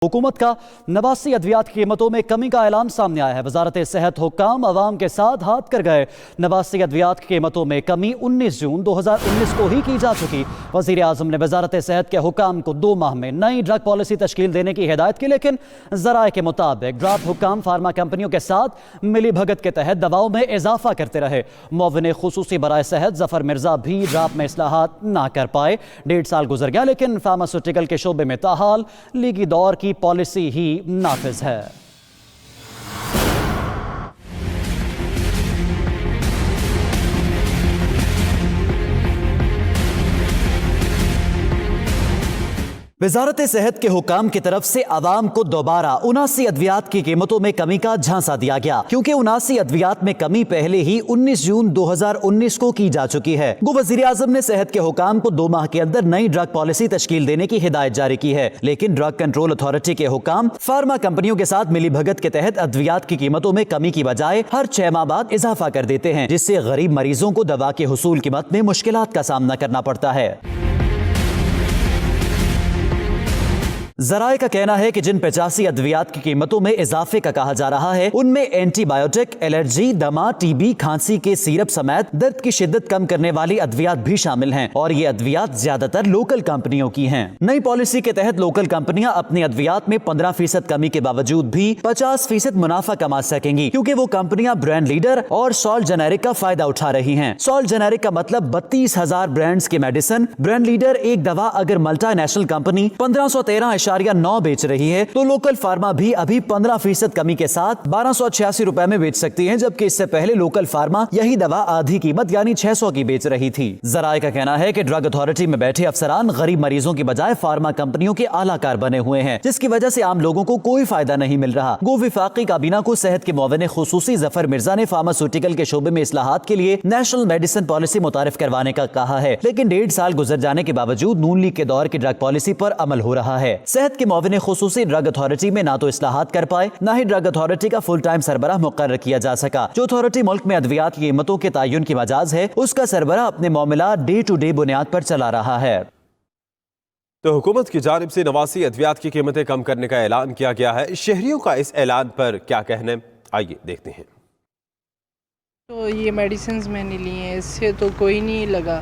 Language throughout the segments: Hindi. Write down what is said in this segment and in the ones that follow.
हुकूमत का नवासी अद्वियात की कीमतों में कमी का ऐलान सामने आया है। वजारत सेहत हुक्काम अवाम के साथ हाथ कर गए। नवासी अद्वियात की कीमतों में कमी 19 जून 2019 को ही की जा चुकी। वज़ीर आज़म ने वजारत सेहत के हुक्काम को 2 माह में नई ड्रग पॉलिसी तश्कील देने की हिदायत की, लेकिन ज़राए के मुताबिक ड्राफ्ट हुक्काम फार्मा कंपनियों के साथ मिली भगत के तहत दवाओं में इजाफा करते रहे। मुअव्विन खुसूसी बराए सेहत जफर मिर्जा भी ड्राफ्ट में इस्लाहात ना कर पाए। 1.5 साल गुजर गया, लेकिन फार्मास्यूटिकल के शोबे में ताहाल लीगी दौर की पॉलिसी ही नाफिज है। वजारत सेहत के हुकाम की तरफ से आवाम को दोबारा 79 अद्वियात की कीमतों में कमी का झांसा दिया गया, क्योंकि 79 अद्वियात में कमी पहले ही 19 जून 2019 को की जा चुकी है। वज़ीर आज़म ने सेहत के हुकाम को 2 माह के अंदर नई ड्रग पॉलिसी तश्कील देने की हिदायत जारी की है, लेकिन ड्रग कंट्रोल अथॉरिटी के हुकाम फार्मा कंपनियों के साथ मिली भगत के तहत अद्वियात की कीमतों में कमी की बजाय हर 6 माह बाद इजाफा कर देते हैं, जिससे गरीब मरीजों को दवा के हुसूल की मद में मुश्किलात का सामना करना पड़ता है। ज़राए का कहना है कि जिन 85 अद्वियात की कीमतों में इजाफे का कहा जा रहा है, उनमें एंटीबायोटिक, एलर्जी, दमा, टीबी, खांसी के सिरप समेत दर्द की शिद्दत कम करने वाली अद्वियात भी शामिल हैं, और ये अद्वियात ज्यादातर लोकल कंपनियों की हैं। नई पॉलिसी के तहत लोकल कंपनियां अपनी अद्वियात में 15% कमी के बावजूद भी 50% मुनाफा कमा सकेंगी, क्योंकि वो कंपनियां ब्रांड लीडर और सॉल्ट जेनेरिक का फायदा उठा रही हैं। सॉल्ट जेनेरिक का मतलब 32,000 ब्रांड्स के मेडिसिन। ब्रांड लीडर एक दवा अगर मल्टीनेशनल कंपनी 1513.9 बेच रही है, तो लोकल फार्मा भी अभी 15% कमी के साथ 1286 रुपए में बेच सकती है, जबकि इससे पहले लोकल फार्मा यही दवा आधी कीमत यानी 600 की बेच रही थी। ज़राए का कहना है कि ड्रग अथॉरिटी में बैठे अफसरान गरीब मरीजों की बजाय फार्मा कंपनियों के आलाकार बने हुए हैं, जिसकी वजह से आम लोगों को कोई फायदा नहीं मिल रहा। वफाकी काबीना को सेहत के मुअव्विन खुसूसी जफर मिर्जा ने फार्मास्यूटिकल के शोबे में इस्लाहात के लिए नेशनल मेडिसिन पॉलिसी मुतारिफ करवाने का कहा है, लेकिन 1.5 साल गुजर जाने के बावजूद नून लीग के दौर की ड्रग पॉलिसी पर अमल हो रहा है। सेहत के मुअव्विन खुसूसी ड्रग अथॉरिटी में ना तो इस्लाहात कर पाए, ना ही ड्रग अथॉरिटी का फुल टाइम सरबराह मुकर्रर किया जा सका। जो अथॉरिटी मुल्क में अद्वियात की कीमतों के तयन की मजाज है, उसका सरबराह अपने मामला डे टू डे बुनियाद पर चला रहा है। तो हुकूमत की जानिब से 89 अद्वियात की कीमतें कम करने का ऐलान किया गया है। शहरियों का इस ऐलान पर क्या कहना है, आइए देखते हैं। तो ये मेडिसिन मैंने ली हैं, इससे तो कोई नहीं लगा,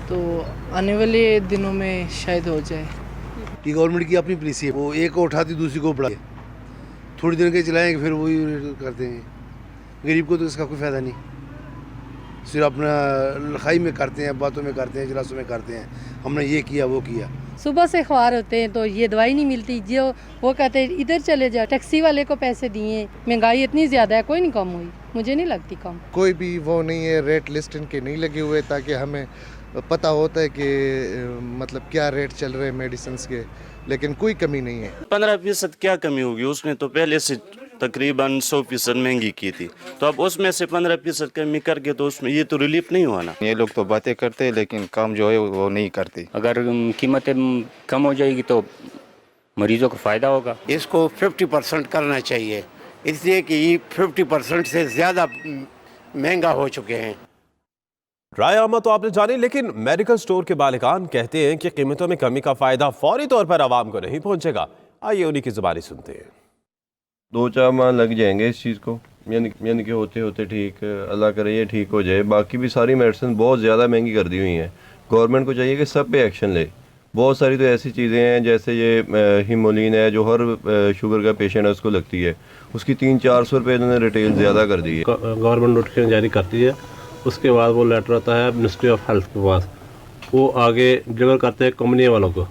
तो आने वाले दिनों में शायद हो जाए। ये गवर्नमेंट की अपनी पॉलिसी है, वो एक को उठाती दूसरी को बढ़ाए, थोड़ी देर के चलाएंगे फिर वही करते हैं। गरीब को तो इसका कोई फ़ायदा नहीं, सिर्फ अपना लखाई में करते हैं, बातों में करते हैं, इजलासों में करते हैं, हमने ये किया वो किया। सुबह से ख्वार होते हैं तो ये दवाई नहीं मिलती, जो वो कहते हैं इधर चले जाओ, टैक्सी वाले को पैसे दिए, महंगाई इतनी ज़्यादा है, कोई नहीं कम हुई, मुझे नहीं लगती कम। कोई भी वो नहीं है, रेट लिस्ट इनके नहीं लगे हुए ताकि हमें पता होता है कि मतलब क्या रेट चल रहे हैं मेडिसिन के, लेकिन कोई कमी नहीं है। 15% क्या कमी होगी, उसने तो पहले से तकरीबन 100% महंगी की थी, तो अब उसमें से 15% कमी करके तो उसमें ये तो रिलीफ नहीं हुआ ना। ये लोग तो बातें करते हैं लेकिन काम जो है वो नहीं करते। अगर कीमतें कम हो जाएगी तो मरीजों को फ़ायदा होगा। इसको 50% करना चाहिए, इसलिए कि ये 50% से ज़्यादा महंगा हो चुके हैं। राय आमा तो आपने जानी, लेकिन मेडिकल स्टोर के मालिकान कहते हैं कि कीमतों में कमी का फायदा फौरी तौर पर आवाम को नहीं पहुंचेगा। आइए उन्हीं की जुबानी सुनते हैं। 2-4 माह लग जाएंगे इस चीज़ को, यानी कि होते होते ठीक, अल्लाह करे ये ठीक हो जाए। बाकी भी सारी मेडिसिन बहुत ज़्यादा महंगी कर दी हुई हैं। गवर्नमेंट को चाहिए कि सब पे एक्शन ले। बहुत सारी तो ऐसी चीज़ें हैं जैसे ये हीमोलिन है, जो हर शुगर का पेशेंट है उसको लगती है, उसकी 300-400 रुपये इन्होंने रिटेल ज़्यादा कर दी है। गवर्नमेंट नोटिफिकेशन जारी करती है, उसके बाद वो लेटर आता है मिनिस्ट्री ऑफ हेल्थ के पास, वो आगे डिलीवर करते हैं कंपनी वालों को।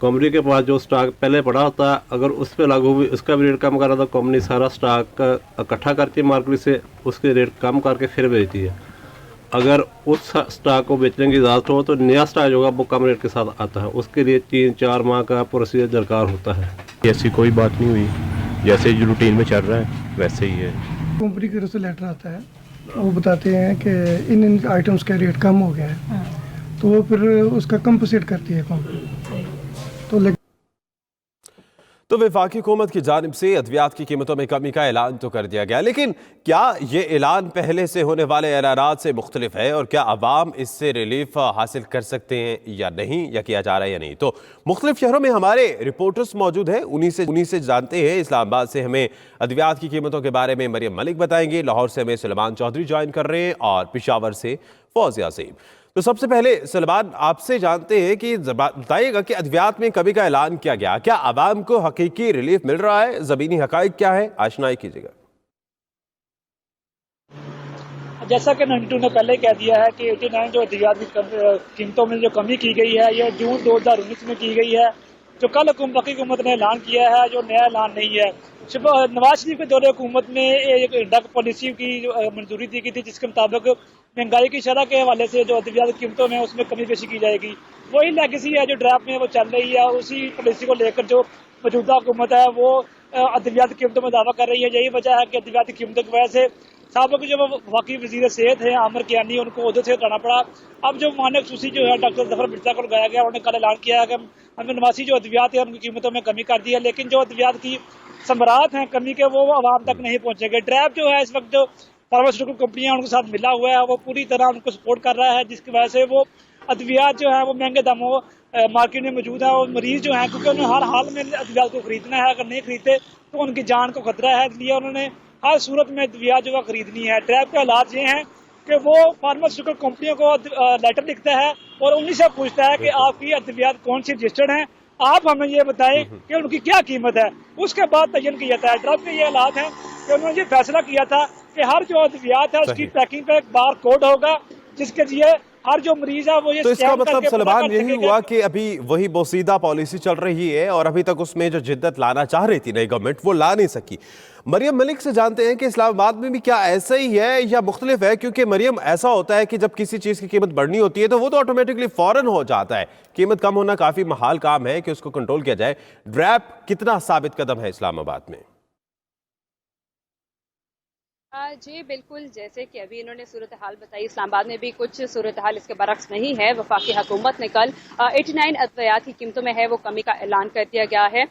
कंपनी के पास जो स्टॉक पहले पड़ा होता है, अगर उस पर लागू हुई उसका भी रेट कम करा तो कंपनी सारा स्टॉक इकट्ठा करती है मार्केट से, उसके रेट कम करके फिर बेचती है। अगर उस स्टॉक को बेचने की इजाज़त हो तो नया स्टॉक होगा वो कम रेट के साथ आता है, उसके लिए 3-4 माह का प्रोसीजर दरकार होता है। ऐसी कोई बात नहीं हुई, जैसे जो रूटीन में चल रहा है वैसे ही है। कंपनी की तरफ से लेटर आता है, वो बताते हैं कि इन आइटम्स का रेट कम हो गया है, तो वो फिर उसका कंपनसेट करती है कंपनी। तो वफाकी हुकूमत की जानिब से अद्वियात की कीमतों में कमी का ऐलान तो कर दिया गया, लेकिन क्या ये ऐलान पहले से होने वाले ऐलानात से मुख्तलिफ है और क्या अवाम इससे रिलीफ हासिल कर सकते हैं या नहीं, या किया जा रहा है या नहीं? तो मुख्तलिफ शहरों में हमारे रिपोर्टर्स मौजूद हैं, उन्हीं से जानते हैं। इस्लामाबाद से हमें अद्वियात की कीमतों के बारे में मरियम मलिक बताएंगे, लाहौर से हमें सलमान चौधरी ज्वाइन कर रहे हैं और पेशावर से फौजिया सेब। तो सबसे पहले सलमान, आपसे जानते हैं कि बताइएगा कि अद्वियात में कमी का ऐलान किया गया, क्या आवाम को हकीकी रिलीफ मिल रहा है? ज़मीनी हकाइक क्या है, आशनाई कीजिएगा। जैसा कि 92 ने पहले कह दिया है कि 89 जो अद्वियात की कीमतों में जो कमी की गई है यह जून 2019 में की गई है। जो कल वफाकी हुकूमत ने ऐलान किया है जो नया ऐलान नहीं है। नवाज शरीफ के दौरे हुकूमत में एक इंडेक्स पॉलिसी की मंजूरी दी गई थी, जिसके मुताबिक महंगाई की शरह के हवाले से जो अद्वियात की कीमतों में उसमें कमी पेशी की जाएगी। वही लेगेसी है जो ड्राफ्ट में वो चल रही है, उसी पॉलिसी को लेकर जो मौजूदा हुकूमत है वो अद्वियात की कीमतों में दावा कर रही है। यही वजह है कि अद्वियात की कीमतों की वजह से साबिक जो वफाकी वज़ीर सेहत है आमिर कियानी, उनको ओहदे से हटाना पड़ा। अब जो मानक खुसूसी जो है डॉक्टर जफर मिर्जा को लगाया गया, उन्होंने कल ऐलान किया है कि हमने नवासी जो अद्वियात है उनकी कीमतों में कमी कर दी है, लेकिन जो अद्वियात की समरात हैं कमी के वो आवाम तक नहीं पहुंचेंगे। ड्रैप जो है इस वक्त जो फार्मास्यूटिकल कंपनियां उनके साथ मिला हुआ है वो पूरी तरह उनको सपोर्ट कर रहा है, जिसकी वजह से वो अद्वियात जो है वो महंगे दामों मार्केट में मौजूद है। और मरीज जो है क्योंकि उन्हें हर हाल में अद्वियात को खरीदना है, अगर नहीं खरीदते तो उनकी जान को खतरा है, इसलिए उन्होंने हर सूरत में अद्वियात जो है खरीदनी है। ड्रैप के हालात ये हैं कि वो फार्मास्यूटिकल कंपनियों को लेटर लिखता है और उन्हीं से पूछता है कि आपकी अद्वियात कौन सी रजिस्टर्ड है, आप हमें ये बताएं कि उनकी क्या कीमत है, उसके बाद तयन किया जाता है। ड्रग के ये हालात हैं कि उन्होंने ये फैसला किया था कि हर जो अद्वियात है उसकी पैकिंग पे एक बार कोड होगा, जिसके लिए हर जो मरीज है वो ये तो इसका मतलब सलमान यही हुआ कि अभी वही बोसीदा पॉलिसी चल रही है और अभी तक उसमें जो जिद्दत लाना चाह रही थी नई गवर्नमेंट वो ला नहीं सकी। मरियम मलिक से जानते हैं कि इस्लामाबाद में भी क्या ऐसा ही है या मुख्तलिफ है? क्योंकि मरियम ऐसा होता है कि जब किसी चीज़ की कीमत बढ़नी होती है तो वो तो ऑटोमेटिकली फौरन हो जाता है, कीमत कम होना काफ़ी महाल काम है कि उसको कंट्रोल किया जाए। ड्रैप कितना साबित कदम है इस्लामाबाद में? जी बिल्कुल, जैसे कि अभी इन्होंने सूरत हाल बताई, इस्लामाबाद में भी कुछ सूरत हाल इसके बरक्स नहीं है। वफाकी हुकूमत ने कल 89 अद्वियात की कीमतों में है वो कमी का ऐलान कर दिया गया है।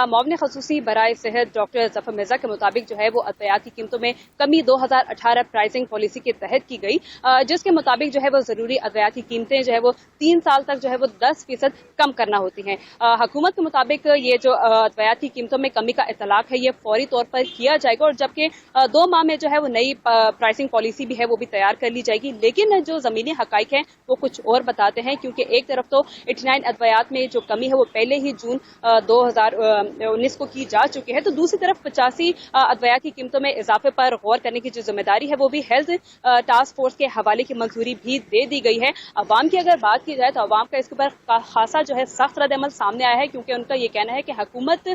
मुआविन खसूसी बराए सेहत डॉक्टर जफर मिर्जा के मुताबिक जो है वो अद्वियात की कीमतों में कमी 2018 प्राइसिंग पॉलिसी के तहत की गई, जिसके मुताबिक जो है वो जरूरी अद्वियात की कीमतें जो है वो 3 साल तक जो है वो 10% कम करना होती हैं। हुकूमत के मुताबिक ये जो अद्वियात की कीमतों में कमी का इतलाक है ये फौरी तौर पर किया जाएगा, और जबकि 2 माह में जो है वो नई प्राइसिंग पॉलिसी भी है वो भी तैयार कर ली जाएगी। लेकिन जो जमीनी हकाइक है वो कुछ और बताते हैं, क्योंकि एक तरफ तो 89 अद्वियात में जो कमी है वो पहले ही जून 2019 को की जा चुकी है, तो दूसरी तरफ 85 अद्वियात की कीमतों में इजाफे पर गौर करने की जो जिम्मेदारी है वो भी हेल्थ टास्क फोर्स के हवाले की मंजूरी भी दे दी गई है। अवाम की अगर बात की जाए तो अवाम का इसके ऊपर खासा जो है सख्त रद्द-ए-अमल सामने आया है, क्योंकि उनका ये कहना है कि हुकूमत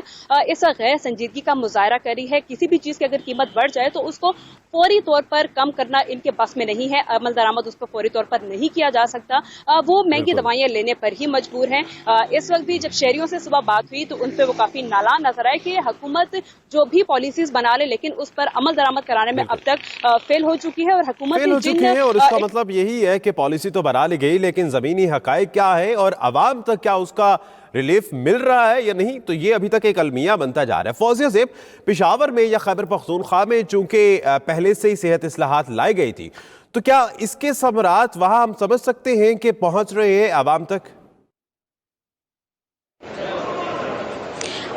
इस गैर संजीदगी का मुजाहरा कर रही है। किसी भी चीज की अगर कीमत बढ़ जाए तो उसको फौरी तौर पर कम करना इनके बस में नहीं है, अमल दरामद उस पर फौरी तौर पर नहीं किया जा सकता। वो महंगी दवाइयां लेने पर ही मजबूर हैं। इस वक्त भी जब शहरियों से सुबह बात हुई तो उन पर वो काफी नालान नजर आए कि हुकूमत जो भी पॉलिसीज बना ले लेकिन उस पर अमल दरामद कराने में अब तक फेल हो चुकी है, और हुकूमत फेल हो चुकी है। और इसका मतलब यही है कि पॉलिसी तो बना ली गई, लेकिन जमीनी हकाइक क्या है और अवाम तक क्या उसका रिलीफ मिल रहा है या नहीं, तो ये अभी तक एक अलमिया बनता जा रहा है। फौजिया ज़ेब, पेशावर में या खैबर पख्तूनख्वा में चूंकि पहले से ही सेहत इस्लाहात लाई गई थी, तो क्या इसके समरात वहां हम समझ सकते हैं कि पहुंच रहे हैं आवाम तक?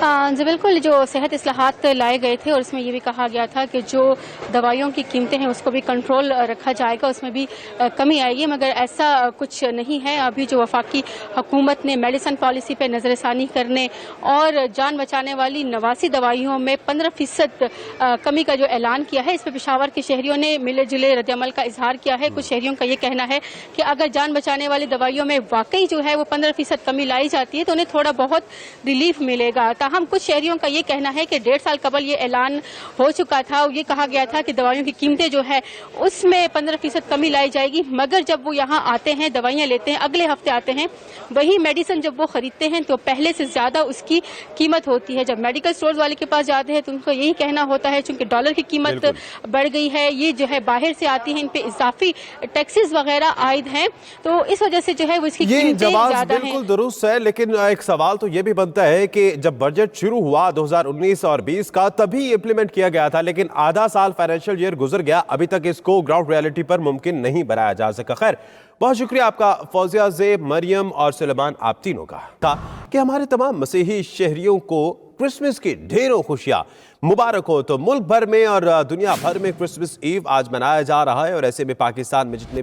जी बिल्कुल, जो सेहत इस्लाहात लाए गए थे और उसमें ये भी कहा गया था कि जो दवाइयों की कीमतें हैं उसको भी कंट्रोल रखा जाएगा, उसमें भी कमी आएगी, मगर ऐसा कुछ नहीं है। अभी जो वफाकी हुकूमत ने मेडिसिन पॉलिसी पे नज़रसानी करने और जान बचाने वाली 89 दवाइयों में 15% कमी का जो ऐलान किया है, इस पर पेशावर के शहरियों ने मिले जुले रद्द-ए-अमल का इजहार किया है। कुछ शहरियों का ये कहना है कि अगर जान बचाने वाली दवाइयों में वाकई जो है वो 15% कमी लाई जाती है तो उन्हें थोड़ा बहुत रिलीफ मिलेगा। हम कुछ शहरियों का ये कहना है कि 1.5 साल कबल ये ऐलान हो चुका था और ये कहा गया था कि दवाइयों की कीमतें जो है उसमें 15% कमी लाई जाएगी, मगर जब वो यहाँ आते हैं दवाइयाँ लेते हैं, अगले हफ्ते आते हैं, वही मेडिसिन जब वो खरीदते हैं तो पहले से ज्यादा उसकी कीमत होती है। जब मेडिकल स्टोर्स वाले के पास जाते हैं तो उनको यही कहना होता है चूंकि डॉलर की कीमत बढ़ गई है, ये जो है बाहर से आती है, इन पे इजाफी टैक्सेस वगैरह आयद हैं, तो इस वजह से जो है वो इसकी कीमतें ज्यादा हैं। बिल्कुल दुरुस्त है, लेकिन एक सवाल तो ये भी बनता है कि जब बढ़ बजट शुरू हुआ 2019 और 20 का तभी इम्प्लीमेंट किया गया था, लेकिन आधा साल फाइनेंशियल ईयर गुजर गया, अभी तक इसको ग्राउंड रियलिटी पर मुमकिन नहीं बनाया जा सका। खैर, बहुत शुक्रिया आपका फौजिया, ज़ेब, मरियम और सुलेमान, आप तीनों का था कि हमारे तमाम मसीही शहरियों को क्रिसमस की ढेरों खुशियां मुबारक हो। तो मुल्क भर में और दुनिया भर में क्रिसमस ईव आज मनाया जा रहा है और ऐसे में पाकिस्तान में जितने